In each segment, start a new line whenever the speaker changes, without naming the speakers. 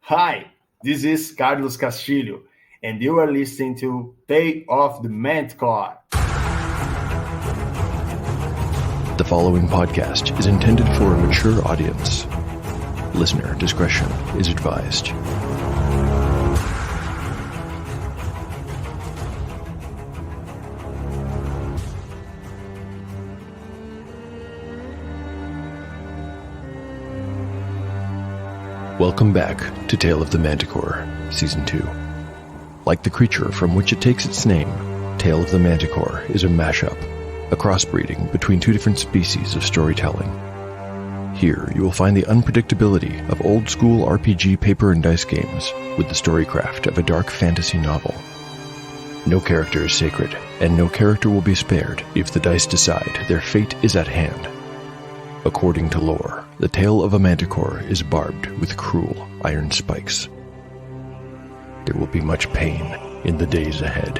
Hi, this is Carlos Castillo, and you are listening to Tale of the Manticore.
The following podcast is intended for a mature audience. Listener discretion is advised. Welcome back to Tale of the Manticore, Season 2. Like the creature from which it takes its name, Tale of the Manticore is a mashup, a crossbreeding between two different species of storytelling. Here you will find the unpredictability of old-school RPG paper and dice games with the storycraft of a dark fantasy novel. No character is sacred, and no character will be spared if the dice decide their fate is at hand. According to lore, the tail of a manticore is barbed with cruel iron spikes. There will be much pain in the days ahead.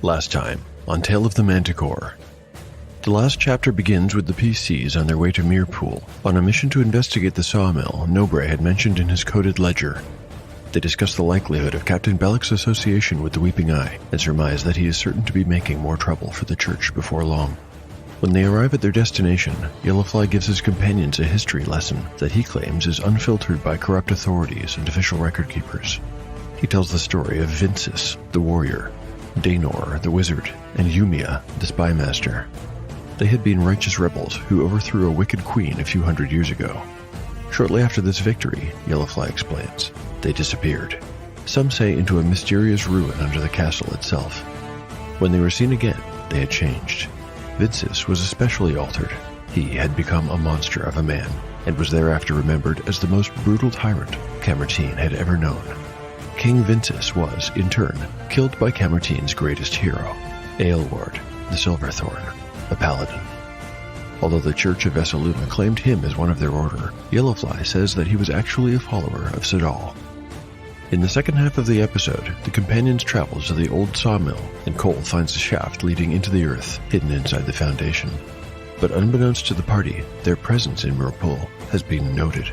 Last time on Tale of the Manticore. The last chapter begins with the PCs on their way to Mirpool on a mission to investigate the sawmill Nobre had mentioned in his coded ledger. They discuss the likelihood of Captain Bellic's association with the Weeping Eye and surmise that he is certain to be making more trouble for the church before long. When they arrive at their destination, Yellowfly gives his companions a history lesson that he claims is unfiltered by corrupt authorities and official record keepers. He tells the story of Vincis, the warrior, Daenor, the wizard, and Yumia, the spy master. They had been righteous rebels who overthrew a wicked queen a few hundred years ago. Shortly after this victory, Yellowfly explains, they disappeared. Some say into a mysterious ruin under the castle itself. When they were seen again, they had changed. Vincis was especially altered. He had become a monster of a man, and was thereafter remembered as the most brutal tyrant Camertine had ever known. King Vincis was, in turn, killed by Camertine's greatest hero, Aelward, the Silverthorn, a paladin. Although the Church of Vesaluna claimed him as one of their order, Yellowfly says that he was actually a follower of Sidal. In the second half of the episode, the companions travel to the old sawmill, and Cole finds a shaft leading into the earth, hidden inside the foundation. But unbeknownst to the party, their presence in Mirpool has been noted.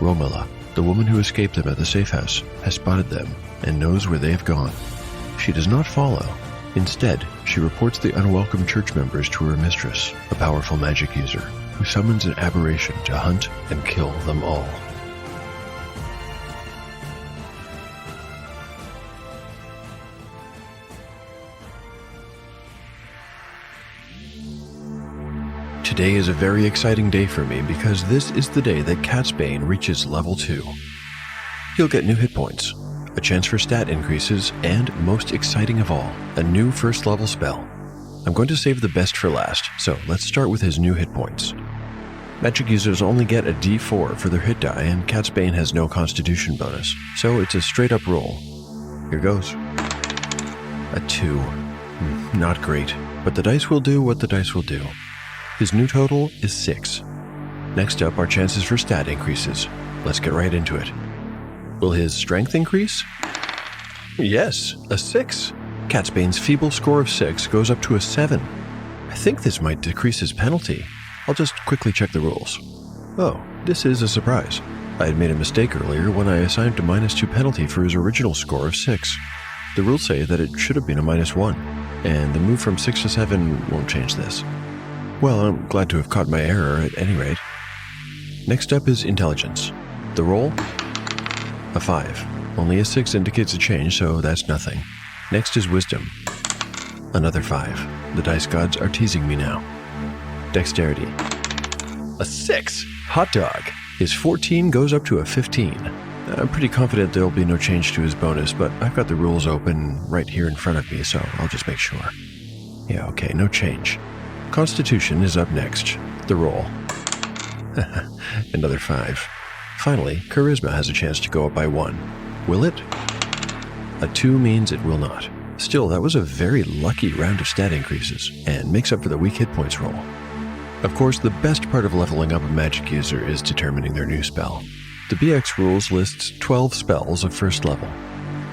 Romila, the woman who escaped them at the safe house, has spotted them and knows where they have gone. She does not follow. Instead, she reports the unwelcome church members to her mistress, a powerful magic user, who summons an aberration to hunt and kill them all. Today is a very exciting day for me because this is the day that Catsbane reaches level 2. He'll get new hit points, a chance for stat increases, and, most exciting of all, a new first level spell. I'm going to save the best for last, so let's start with his new hit points. Magic users only get a d4 for their hit die, and Catsbane has no constitution bonus, so it's a straight up roll. Here goes. A 2. Not great, but the dice will do what the dice will do. His new total is 6. Next up are chances for stat increases. Let's get right into it. Will his strength increase? Yes, a 6. Catsbane's feeble score of 6 goes up to a 7. I think this might decrease his penalty. I'll just quickly check the rules. Oh, this is a surprise. I had made a mistake earlier when I assigned a -2 penalty for his original score of 6. The rules say that it should have been a -1, and the move from 6 to 7 won't change this. Well, I'm glad to have caught my error at any rate. Next up is intelligence. The roll? A 5. Only a 6 indicates a change, so that's nothing. Next is wisdom. Another 5. The dice gods are teasing me now. Dexterity. A 6! Hot dog! His 14 goes up to a 15. I'm pretty confident there'll be no change to his bonus, but I've got the rules open right here in front of me, so I'll just make sure. Yeah, okay, no change. Constitution is up next. The roll. Another 5. Finally, Charisma has a chance to go up by 1. Will it? A 2 means it will not. Still, that was a very lucky round of stat increases, and makes up for the weak hit points roll. Of course, the best part of leveling up a magic user is determining their new spell. The BX rules lists 12 spells of first level.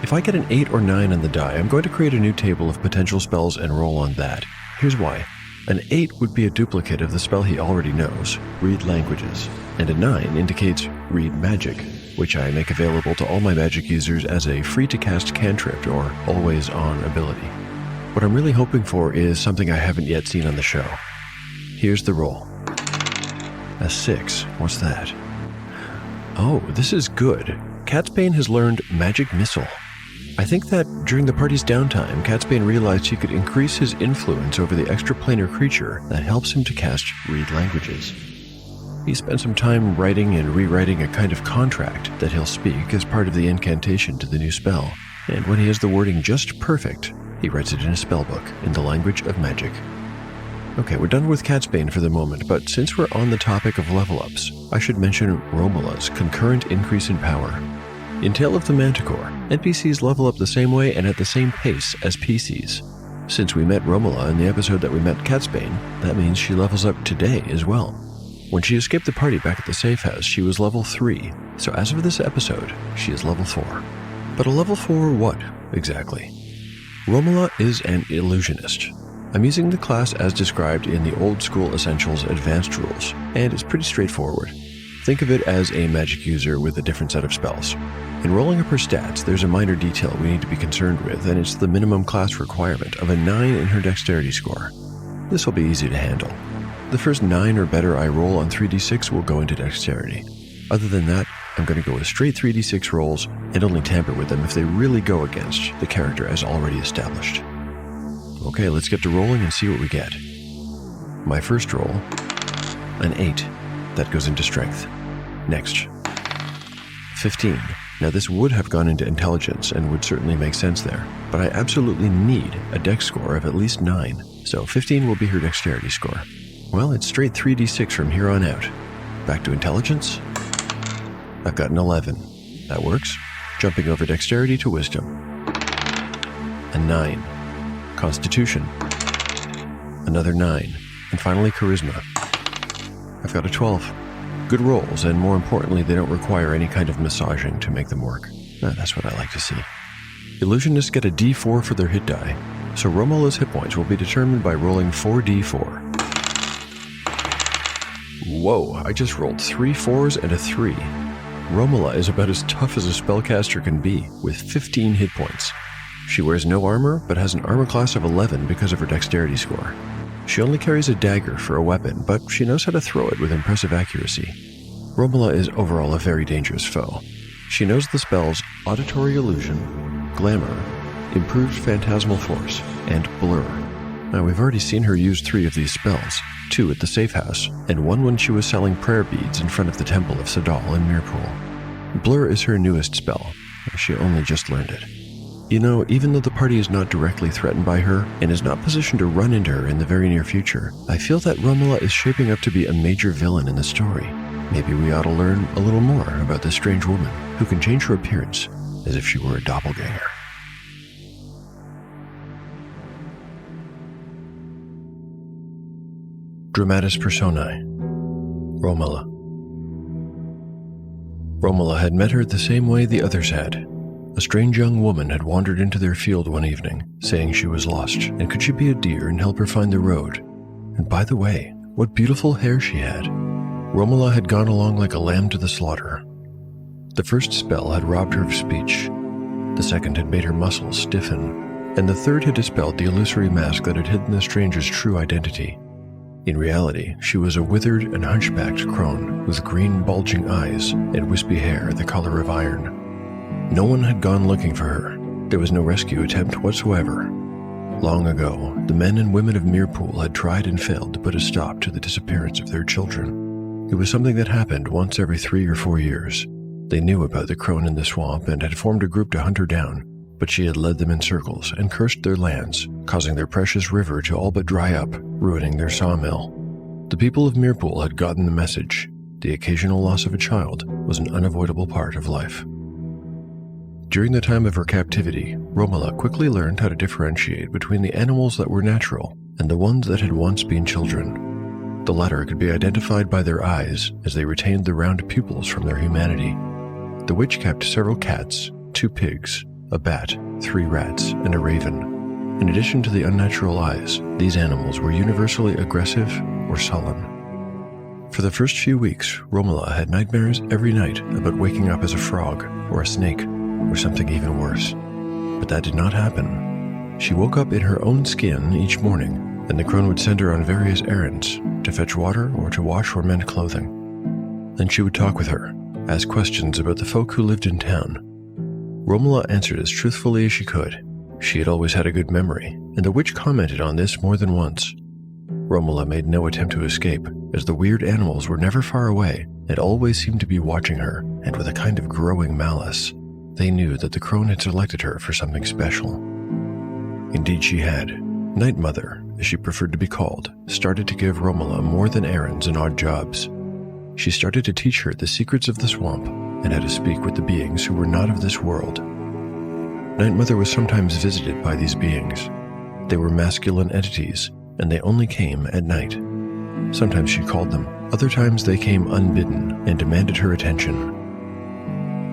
If I get an 8 or 9 on the die, I'm going to create a new table of potential spells and roll on that. Here's why. An 8 would be a duplicate of the spell he already knows, Read Languages, and a 9 indicates Read Magic, which I make available to all my magic users as a free-to-cast cantrip or always-on ability. What I'm really hoping for is something I haven't yet seen on the show. Here's the roll. A 6. What's that? Oh, this is good. Catsbane has learned Magic Missile. I think that during the party's downtime, Catsbane realized he could increase his influence over the extraplanar creature that helps him to cast Read Languages. He spent some time writing and rewriting a kind of contract that he'll speak as part of the incantation to the new spell, and when he has the wording just perfect, he writes it in a spellbook in the language of magic. Okay, we're done with Catsbane for the moment, but since we're on the topic of level-ups, I should mention Romola's concurrent increase in power. In Tale of the Manticore, NPCs level up the same way and at the same pace as PCs. Since we met Romola in the episode that we met Catsbane, that means she levels up today as well. When she escaped the party back at the safe house, she was level 3, so as of this episode, she is level 4. But a level 4 what, exactly? Romola is an illusionist. I'm using the class as described in the Old School Essentials Advanced Rules, and it's pretty straightforward. Think of it as a magic user with a different set of spells. In rolling up her stats, there's a minor detail we need to be concerned with, and it's the minimum class requirement of a 9 in her dexterity score. This will be easy to handle. The first 9 or better I roll on 3d6 will go into dexterity. Other than that, I'm going to go with straight 3d6 rolls and only tamper with them if they really go against the character as already established. Okay, let's get to rolling and see what we get. My first roll, an 8. That goes into strength. Next, 15. Now this would have gone into intelligence and would certainly make sense there, but I absolutely need a dex score of at least 9, so 15 will be her dexterity score. Well, it's straight 3d6 from here on out. Back to intelligence. I've got an 11. That works. Jumping over dexterity to wisdom. A 9. Constitution. Another 9. And finally charisma. I've got a 12. Good rolls, and more importantly, they don't require any kind of massaging to make them work. That's what I like to see. Illusionists get a d4 for their hit die, so Romola's hit points will be determined by rolling 4d4. Whoa, I just rolled 3 4s and a 3. Romola is about as tough as a spellcaster can be, with 15 hit points. She wears no armor, but has an armor class of 11 because of her dexterity score. She only carries a dagger for a weapon, but she knows how to throw it with impressive accuracy. Romola is overall a very dangerous foe. She knows the spells Auditory Illusion, Glamour, Improved Phantasmal Force, and Blur. Now, we've already seen her use 3 of these spells, 2 at the safe house, and 1 when she was selling prayer beads in front of the Temple of Sadal in Mirpool. Blur is her newest spell. She only just learned it. You know, even though the party is not directly threatened by her and is not positioned to run into her in the very near future, I feel that Romola is shaping up to be a major villain in the story. Maybe we ought to learn a little more about this strange woman who can change her appearance as if she were a doppelganger. Dramatis Personae. Romola. Romola had met her the same way the others had. A strange young woman had wandered into their field one evening, saying she was lost, and could she be a deer and help her find the road? And by the way, what beautiful hair she had. Romola had gone along like a lamb to the slaughter. The first spell had robbed her of speech. The second had made her muscles stiffen, and the third had dispelled the illusory mask that had hidden the stranger's true identity. In reality, she was a withered and hunchbacked crone with green bulging eyes and wispy hair the color of iron. No one had gone looking for her. There was no rescue attempt whatsoever. Long ago, the men and women of Mirpool had tried and failed to put a stop to the disappearance of their children. It was something that happened once every 3 or 4 years. They knew about the crone in the swamp and had formed a group to hunt her down, but she had led them in circles and cursed their lands, causing their precious river to all but dry up, ruining their sawmill. The people of Mirpool had gotten the message. The occasional loss of a child was an unavoidable part of life. During the time of her captivity, Romola quickly learned how to differentiate between the animals that were natural and the ones that had once been children. The latter could be identified by their eyes, as they retained the round pupils from their humanity. The witch kept several cats, 2 pigs, a bat, 3 rats, and a raven. In addition to the unnatural eyes, these animals were universally aggressive or sullen. For the first few weeks, Romola had nightmares every night about waking up as a frog or a snake or something even worse. But that did not happen. She woke up in her own skin each morning, and the crone would send her on various errands to fetch water or to wash or mend clothing. Then she would talk with her, ask questions about the folk who lived in town. Romola answered as truthfully as she could. She had always had a good memory, and the witch commented on this more than once. Romola made no attempt to escape, as the weird animals were never far away and always seemed to be watching her, and with a kind of growing malice. They knew that the crone had selected her for something special. Indeed she had. Night Mother, as she preferred to be called, started to give Romola more than errands and odd jobs. She started to teach her the secrets of the swamp and how to speak with the beings who were not of this world. Night Mother was sometimes visited by these beings. They were masculine entities, and they only came at night. Sometimes she called them, other times they came unbidden and demanded her attention.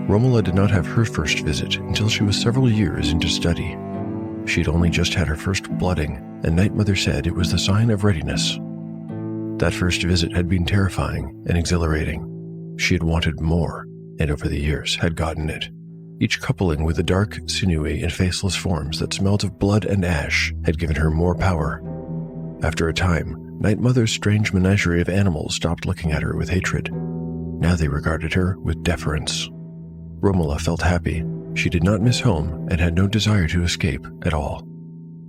Romola did not have her first visit until she was several years into study. She had only just had her first blooding, and Night Mother said it was the sign of readiness. That first visit had been terrifying and exhilarating. She had wanted more, and over the years had gotten it. Each coupling with the dark, sinewy, and faceless forms that smelled of blood and ash had given her more power. After a time, Night Mother's strange menagerie of animals stopped looking at her with hatred. Now they regarded her with deference. Romola felt happy. She did not miss home and had no desire to escape at all.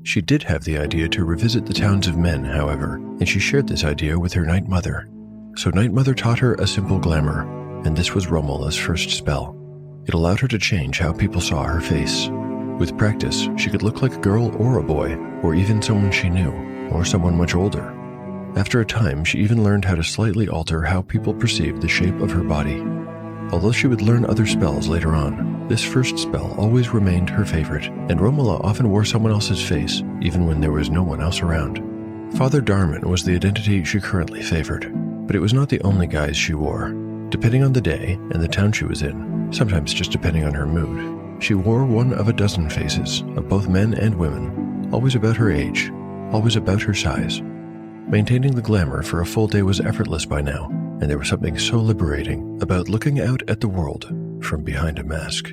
She did have the idea to revisit the towns of men, however, and she shared this idea with her Night Mother. So Night Mother taught her a simple glamour, and this was Romola's first spell. It allowed her to change how people saw her face. With practice, she could look like a girl or a boy, or even someone she knew, or someone much older. After a time, she even learned how to slightly alter how people perceived the shape of her body. Although she would learn other spells later on, this first spell always remained her favorite, and Romola often wore someone else's face, even when there was no one else around. Father Darman was the identity she currently favored, but it was not the only guise she wore. Depending on the day and the town she was in, sometimes just depending on her mood, she wore one of a dozen faces, of both men and women, always about her age, always about her size. Maintaining the glamour for a full day was effortless by now, and there was something so liberating about looking out at the world from behind a mask.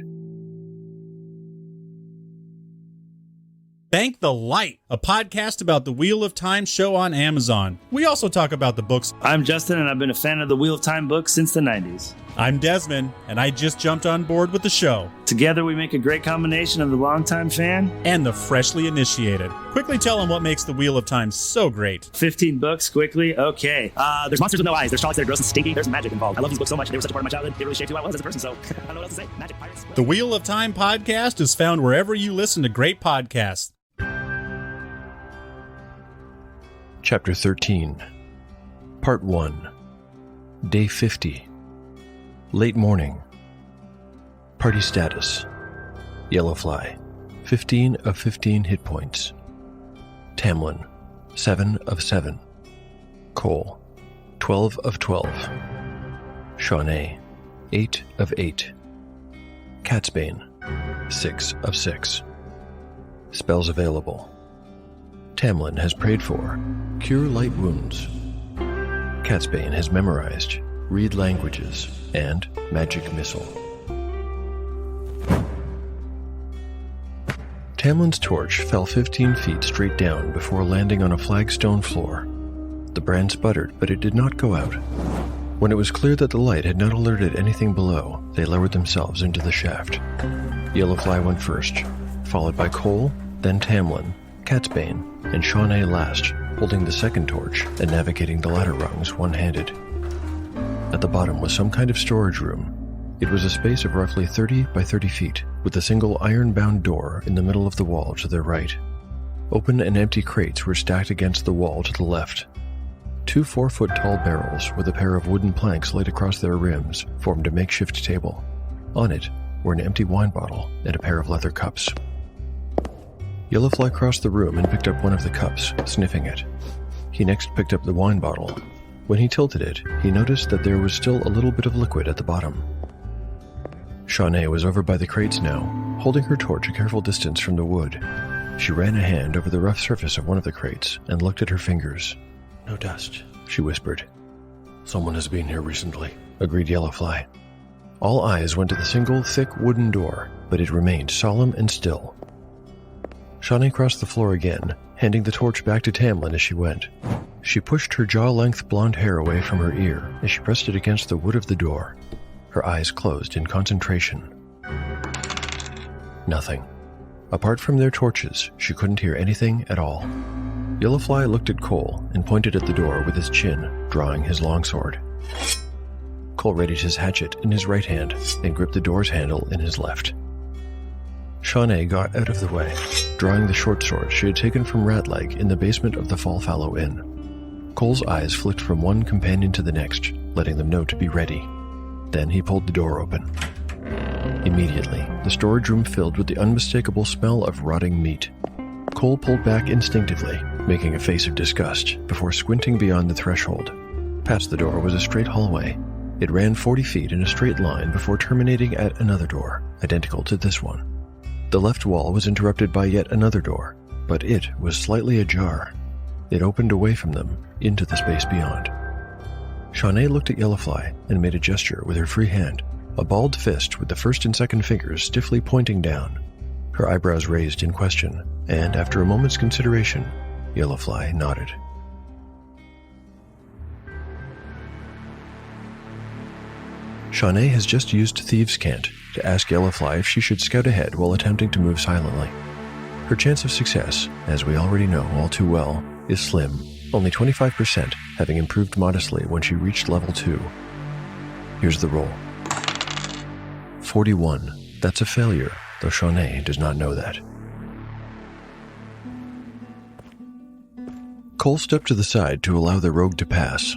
Bank the Light, a podcast about the Wheel of Time show on Amazon. We also talk about the books.
I'm Justin, and I've been a fan of the Wheel of Time books since the 90s.
I'm Desmond, and I just jumped on board with the show.
Together, we make a great combination of the longtime fan
and the freshly initiated. Quickly tell them what makes the Wheel of Time so great.
15 books, quickly. Okay.
There's monsters with no eyes. There's Trollocs that are gross and stinky. There's magic involved. I love these books so much. They were such a part of my childhood. They really shaped who I was as a person, so I don't know what else to say. Magic, pirates.
The Wheel of Time podcast is found wherever you listen to great podcasts.
Chapter 13, Part 1, Day 50. Late morning. Party status. Yellowfly, 15 of 15 hit points. Tamlin, 7 of 7. Cole, 12 of 12. Shawnee, 8 of 8. Catsbane, 6 of 6. Spells available. Tamlin has prayed for Cure Light Wounds. Catsbane has memorized Read Languages and Magic Missile. Tamlin's torch fell 15 feet straight down before landing on a flagstone floor. The brand sputtered, but it did not go out. When it was clear that the light had not alerted anything below, they lowered themselves into the shaft. Yellowfly went first, followed by Cole, then Tamlin, Catsbane, and Shawnee last, holding the second torch and navigating the ladder rungs one-handed. At the bottom was some kind of storage room. It was a space of roughly 30 by 30 feet, with a single iron-bound door in the middle of the wall to their right. Open and empty crates were stacked against the wall to the left. 2 4-foot-tall barrels with a pair of wooden planks laid across their rims formed a makeshift table. On it were an empty wine bottle and a pair of leather cups. Yellowfly crossed the room and picked up one of the cups, sniffing it. He next picked up the wine bottle. When he tilted it, he noticed that there was still a little bit of liquid at the bottom. Shawnee was over by the crates now, holding her torch a careful distance from the wood. She ran a hand over the rough surface of one of the crates and looked at her fingers. "No dust," she whispered. "Someone has been here recently," agreed Yellowfly. All eyes went to the single, thick wooden door, but it remained solemn and still. Shawnee crossed the floor again, handing the torch back to Tamlin as she went. She pushed her jaw-length blonde hair away from her ear as she pressed it against the wood of the door. Her eyes closed in concentration. Nothing. Apart from their torches, she couldn't hear anything at all. Yellowfly looked at Cole and pointed at the door with his chin, drawing his longsword. Cole readied his hatchet in his right hand and gripped the door's handle in his left. Shawnee got out of the way, drawing the short sword she had taken from Ratleg in the basement of the Fallfallow Inn. Cole's eyes flicked from one companion to the next, letting them know to be ready. Then he pulled the door open. Immediately, the storage room filled with the unmistakable smell of rotting meat. Cole pulled back instinctively, making a face of disgust, before squinting beyond the threshold. Past the door was a straight hallway. It ran 40 feet in a straight line before terminating at another door, identical to this one. The left wall was interrupted by yet another door, but it was slightly ajar. It opened away from them, into the space beyond. Shawnee looked at Yellowfly and made a gesture with her free hand, a balled fist with the first and second fingers stiffly pointing down. Her eyebrows raised in question, and after a moment's consideration, Yellowfly nodded. Shawnee has just used Thieves' Cant to ask Yellowfly if she should scout ahead while attempting to move silently. Her chance of success, as we already know all too well, is slim, only 25%, having improved modestly when she reached level 2. Here's the roll. 41. That's a failure, though Shawnee does not know that. Cole stepped to the side to allow the rogue to pass.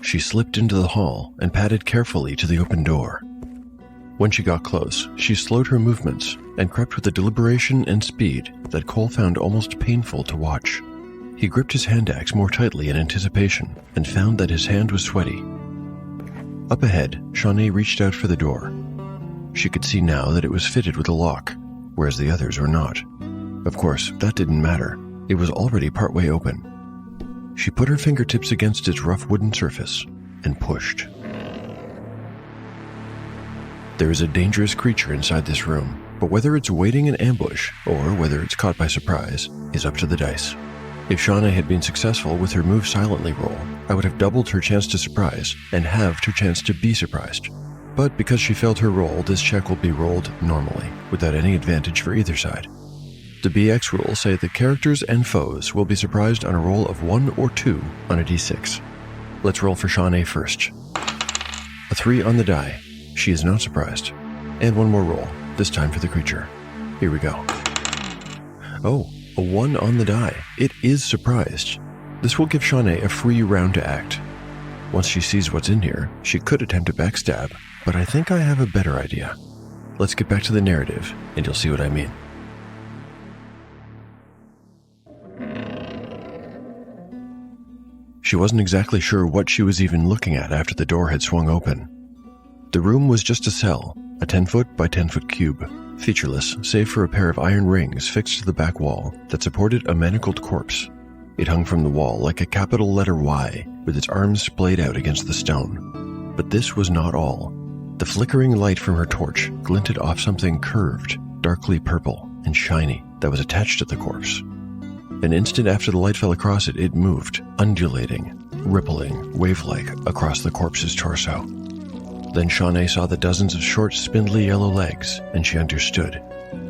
She slipped into the hall and padded carefully to the open door. When she got close, she slowed her movements and crept with a deliberation and speed that Cole found almost painful to watch. He gripped his hand axe more tightly in anticipation and found that his hand was sweaty. Up ahead, Shawnee reached out for the door. She could see now that it was fitted with a lock, whereas the others were not. Of course, that didn't matter. It was already partway open. She put her fingertips against its rough wooden surface and pushed. There is a dangerous creature inside this room, but whether it's waiting in ambush or whether it's caught by surprise is up to the dice. If Shawnee had been successful with her move silently roll, I would have doubled her chance to surprise and halved her chance to be surprised. But because she failed her roll, this check will be rolled normally, without any advantage for either side. The BX rules say that characters and foes will be surprised on a roll of 1 or 2 on a d6. Let's roll for Shawnee first. A 3 on the die. She is not surprised. And one more roll, this time for the creature. Here we go. Oh, a 1 on the die. It is surprised. This will give Shawnee a free round to act. Once she sees what's in here, she could attempt a backstab, but I think I have a better idea. Let's get back to the narrative, and you'll see what I mean. She wasn't exactly sure what she was even looking at after the door had swung open. The room was just a cell, a 10-foot by 10-foot cube, featureless save for a pair of iron rings fixed to the back wall that supported a manacled corpse. It hung from the wall like a capital letter Y, with its arms splayed out against the stone. But this was not all. The flickering light from her torch glinted off something curved, darkly purple and shiny that was attached to the corpse. An instant after the light fell across it, it moved, undulating, rippling, wave-like across the corpse's torso. Then Shawnee saw the dozens of short, spindly yellow legs, and she understood.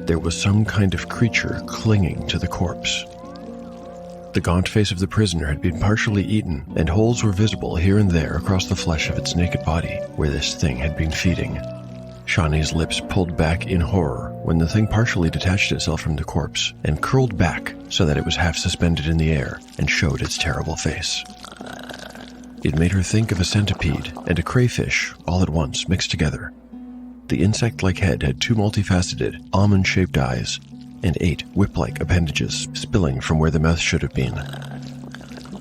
There was some kind of creature clinging to the corpse. The gaunt face of the prisoner had been partially eaten, and holes were visible here and there across the flesh of its naked body, where this thing had been feeding. Shawnee's lips pulled back in horror when the thing partially detached itself from the corpse and curled back so that it was half suspended in the air and showed its terrible face. It made her think of a centipede and a crayfish all at once mixed together. The insect-like head had 2 multifaceted, almond-shaped eyes and 8 whip-like appendages spilling from where the mouth should have been.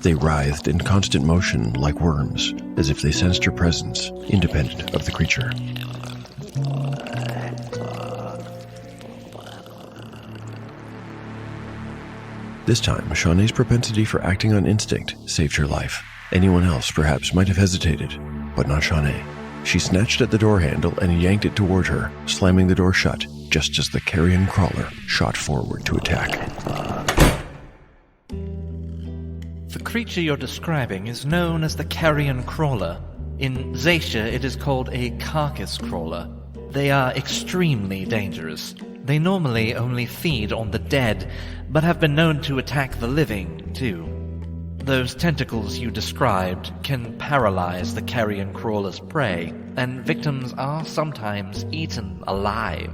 They writhed in constant motion like worms, as if they sensed her presence, independent of the creature. This time, Shawnee's propensity for acting on instinct saved her life. Anyone else perhaps might have hesitated, but not Shawnee. She snatched at the door handle and yanked it toward her, slamming the door shut just as the carrion crawler shot forward to attack.
The creature you're describing is known as the carrion crawler. In Zacia, it is called a carcass crawler. They are extremely dangerous. They normally only feed on the dead, but have been known to attack the living, too. Those tentacles you described can paralyze the carrion crawler's prey, and victims are sometimes eaten alive.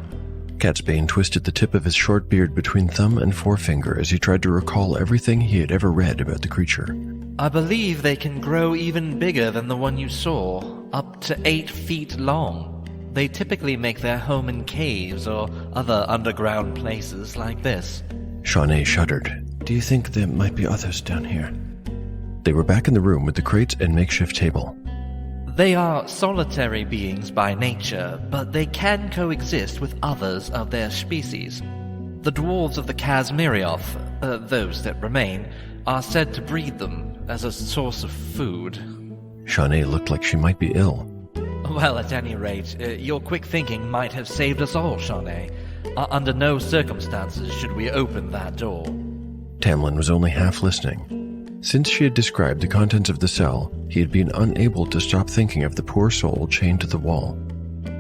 Catsbane twisted the tip of his short beard between thumb and forefinger as he tried to recall everything he had ever read about the creature.
I believe they can grow even bigger than the one you saw, up to 8 feet long. They typically make their home in caves or other underground places like this.
Shawnee shuddered. Do you think there might be others down here? They were back in the room with the crates and makeshift table.
They are solitary beings by nature, but they can coexist with others of their species. The dwarves of the Kazmirioth, those that remain, are said to breed them as a source of food.
Shawnee looked like she might be ill.
Well, at any rate, your quick thinking might have saved us all, Shawnee. Under no circumstances should we open that door.
Tamlin was only half listening. Since she had described the contents of the cell, he had been unable to stop thinking of the poor soul chained to the wall.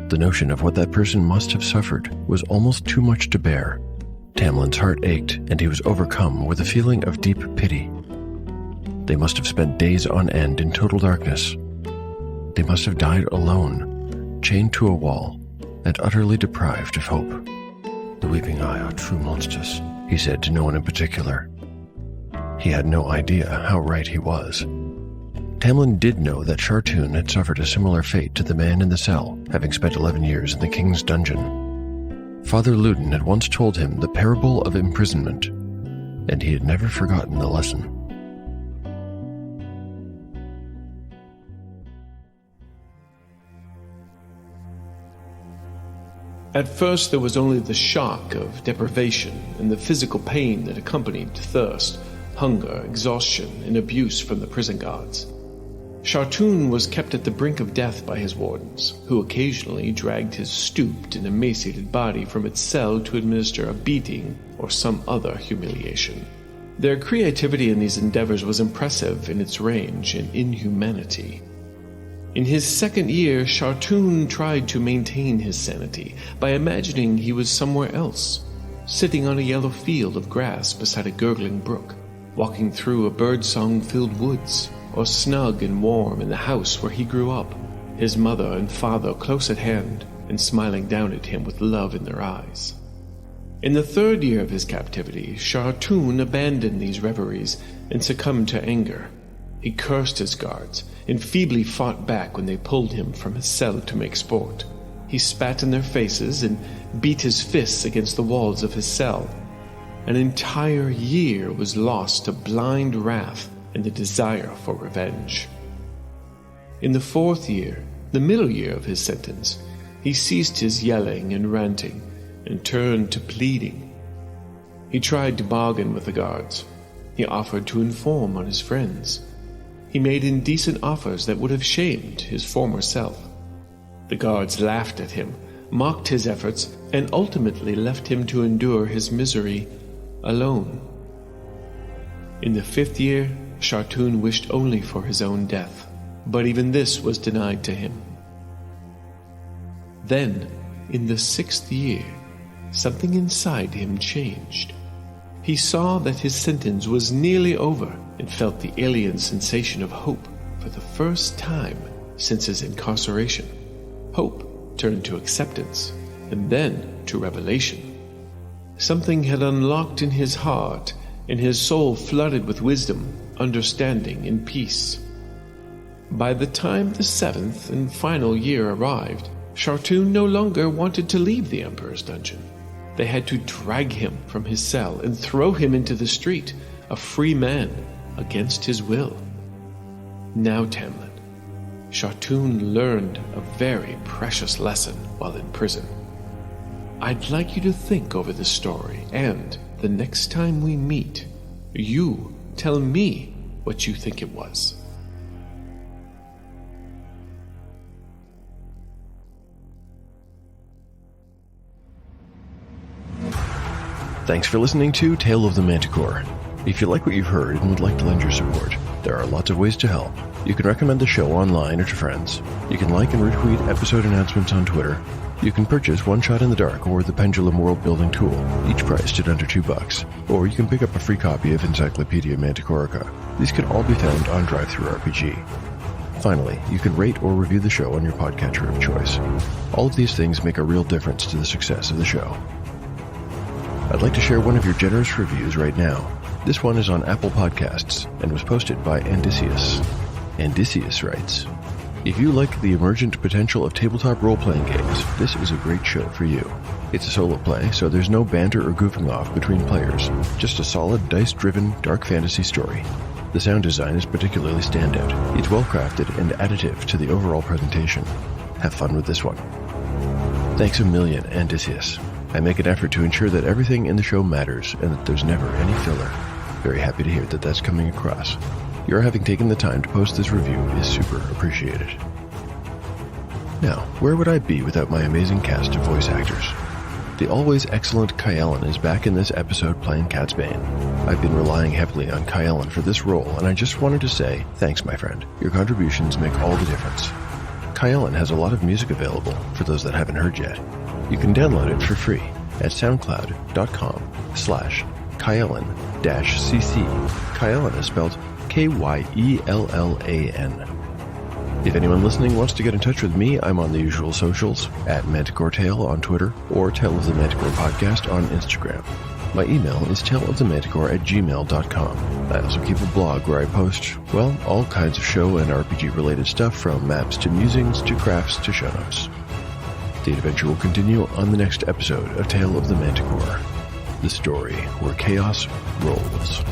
The notion of what that person must have suffered was almost too much to bear. Tamlin's heart ached, and he was overcome with a feeling of deep pity. They must have spent days on end in total darkness. They must have died alone, chained to a wall, and utterly deprived of hope. The Weeping Eye are true monsters, he said to no one in particular. He had no idea how right he was. Tamlin did know that Shartoon had suffered a similar fate to the man in the cell, having spent 11 years in the king's dungeon. Father Luden had once told him the parable of imprisonment, and he had never forgotten the lesson.
At first there was only the shock of deprivation and the physical pain that accompanied thirst, hunger, exhaustion, and abuse from the prison guards. Shartoon was kept at the brink of death by his wardens, who occasionally dragged his stooped and emaciated body from its cell to administer a beating or some other humiliation. Their creativity in these endeavors was impressive in its range and inhumanity. In his second year, Shartoon tried to maintain his sanity by imagining he was somewhere else, sitting on a yellow field of grass beside a gurgling brook, walking through a birdsong-filled woods, or snug and warm in the house where he grew up, his mother and father close at hand and smiling down at him with love in their eyes. In the third year of his captivity, Shartoon abandoned these reveries and succumbed to anger. He cursed his guards and feebly fought back when they pulled him from his cell to make sport. He spat in their faces and beat his fists against the walls of his cell. An entire year was lost to blind wrath and the desire for revenge. In the fourth year, the middle year of his sentence, he ceased his yelling and ranting and turned to pleading. He tried to bargain with the guards. He offered to inform on his friends. He made indecent offers that would have shamed his former self. The guards laughed at him, mocked his efforts, and ultimately left him to endure his misery alone. In the fifth year, Shartoon wished only for his own death, but even this was denied to him. Then, in the sixth year, something inside him changed. He saw that his sentence was nearly over and felt the alien sensation of hope for the first time since his incarceration. Hope turned to acceptance, and then to revelation. Something had unlocked in his heart, and his soul flooded with wisdom, understanding, and peace. By the time the seventh and final year arrived, Shartoon no longer wanted to leave the Emperor's dungeon. They had to drag him from his cell and throw him into the street, a free man, against his will. Now, Tamlin, Shartoon learned a very precious lesson while in prison. I'd like you to think over this story, and the next time we meet, You tell me what you think it was.
Thanks for listening to Tale of the Manticore. If you like what you've heard and would like to lend your support, there are lots of ways to help. You can recommend the show online or to friends. You can like and retweet episode announcements on Twitter. You can purchase One Shot in the Dark or the Pendulum World Building Tool, each priced at under $2. Or you can pick up a free copy of Encyclopedia Manticorica. These can all be found on DriveThruRPG. Finally, you can rate or review the show on your podcatcher of choice. All of these things make a real difference to the success of the show. I'd like to share one of your generous reviews right now. This one is on Apple Podcasts and was posted by Andicius. Andicius writes, "If you like the emergent potential of tabletop role-playing games, this is a great show for you. It's a solo play, so there's no banter or goofing off between players, just a solid, dice-driven, dark fantasy story. The sound design is particularly standout. It's well-crafted and additive to the overall presentation. Have fun with this one." Thanks a million, Andicius. I make an effort to ensure that everything in the show matters and that there's never any filler. Very happy to hear that that's coming across. Your having taken the time to post this review is super appreciated. Now, where would I be without my amazing cast of voice actors? The always excellent Kyellen is back in this episode playing Cat's Bane. I've been relying heavily on Kyellen for this role, and I just wanted to say, thanks my friend. Your contributions make all the difference. Kyellen has a lot of music available, for those that haven't heard yet. You can download it for free at soundcloud.com/Kyellen-cc. Kyellen is spelled Kyellan. If anyone listening wants to get in touch with me, I'm on the usual socials, at ManticoreTale on Twitter, or Tale of the Manticore Podcast on Instagram. My email is taleofthemanticore@gmail.com. I also keep a blog where I post, well, all kinds of show and RPG-related stuff, from maps to musings to crafts to show notes. The adventure will continue on the next episode of Tale of the Manticore, the story where chaos rolls.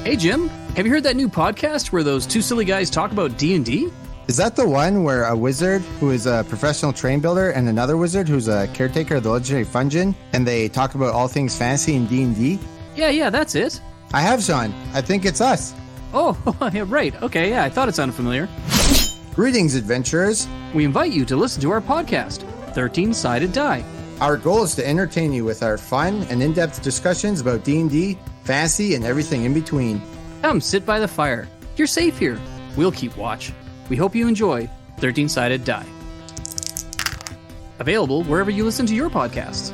Hey Jim, have you heard that new podcast where those two silly guys talk about D&D?
Is that the one where a wizard who is a professional train builder and another wizard who's a caretaker of the legendary Fungeon, and they talk about all things fantasy in D&D?
Yeah, that's it.
I have, Sean. I think it's us.
Oh, yeah, right. Okay, yeah, I thought it sounded familiar.
Greetings, adventurers.
We invite you to listen to our podcast, 13-Sided Die.
Our goal is to entertain you with our fun and in-depth discussions about D&D, fantasy, and everything in between.
Come sit by the fire. You're safe here. We'll keep watch. We hope you enjoy 13-Sided Die. Available wherever you listen to your podcasts.